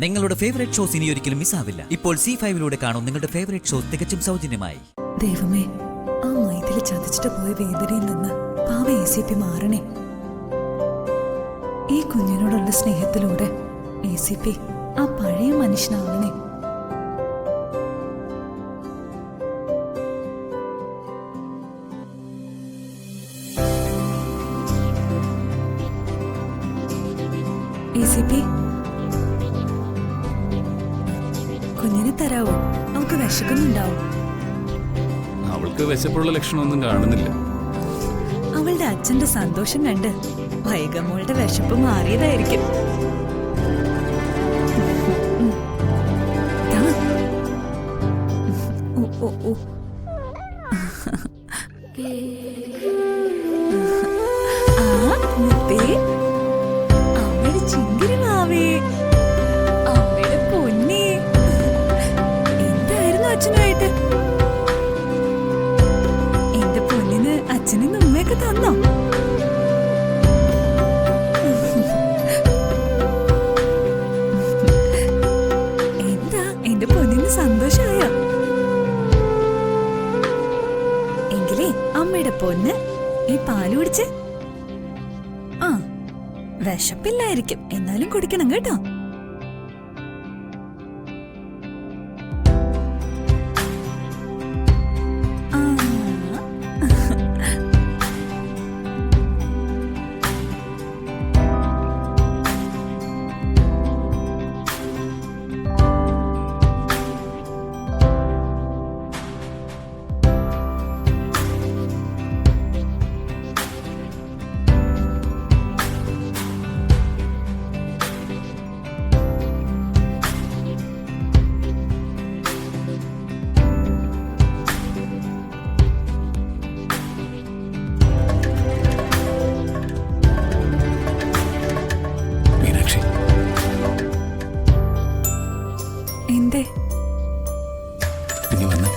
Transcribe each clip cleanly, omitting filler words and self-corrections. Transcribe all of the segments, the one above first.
നിങ്ങളുടെ favourite shows ഇനി ഒരിക്കലും മിസ്സാവില്ല. ഇപ്പോൾ C5 കാണും നിങ്ങളുടെ ഫേവറേറ്റ് ഷോസ് തികച്ചും സൗജന്യമായി. ദൈവമേ, ആ മൈഥിലി ചതിച്ചിട്ട് പോയ വേദനയിൽ നിന്ന് പാവ ACP മാറണേ. ഈ കുഞ്ഞിനോടുള്ള സ്നേഹത്തിലൂടെ ACP ആ പഴയ മനുഷ്യനാവണേ. ACP, കുഞ്ഞിനെ തരാവോ? അവൾക്ക് വിശക്കുന്നുണ്ടാവും. അവൾക്ക് വിശപ്പുള്ള ലക്ഷണമൊന്നും കാണുന്നില്ല. അവളുടെ അച്ഛന്റെ സന്തോഷം കണ്ട് വൈകമ്മോളുടെ വിശപ്പ് മാറിയതായിരിക്കും. അമ്മയുടെ ചിങ്കിരി മാവേ, അമ്മയുടെ പൊന്നേ, എന്തായിരുന്നു അച്ഛനുമായിട്ട്? എന്റെ പൊന്നിന് അച്ഛനിന്ന് ഉമ്മയൊക്കെ തന്നോ? എന്താ എന്റെ പൊന്നിന് സന്തോഷമായോ? എങ്കിലേ അമ്മയുടെ പൊന്ന് ഈ പാല് കുടിച്ച്. ആ, വിശപ്പില്ലായിരിക്കും, എന്നാലും കുടിക്കണം കേട്ടോ. എന്തേ ഇനി വന്ന്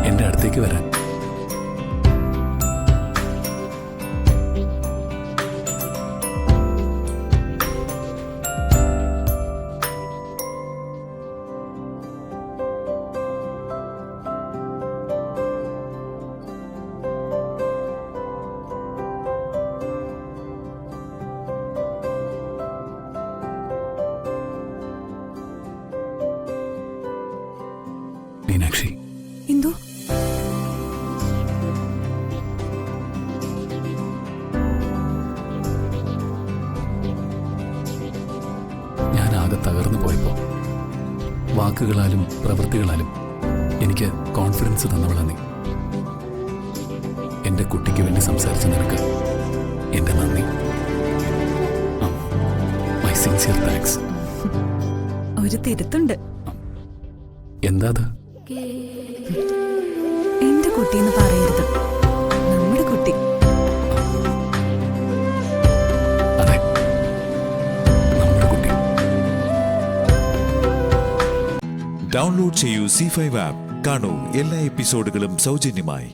എന്റെ അടുത്തേക്ക് വരാൻ. മീനാക്ഷി, എന്തോ? ഞാനാകെ തകർന്നു പോയപ്പോ വാക്കുകളാലും പ്രവൃത്തികളാലും എനിക്ക് കോൺഫിഡൻസ് തന്നവളാ നീ. എന്റെ കുട്ടിക്ക് വേണ്ടി സംസാരിച്ച നിനക്ക് എന്റെ നന്ദി. My sincere thanks. ഒരു തിരുത്തുണ്ട്. എന്താ അത്? എന്റെ കുട്ടിന്ന് പറയരുത്, നമ്മുടെ കുട്ടി. അതെ, നമ്മുടെ കുട്ടി. ഡൗൺലോഡ് ചെയ്യൂ C5 ആപ്പ്. കാണൂ എല്ലാ എപ്പിസോഡുകളും സൗജന്യമായി.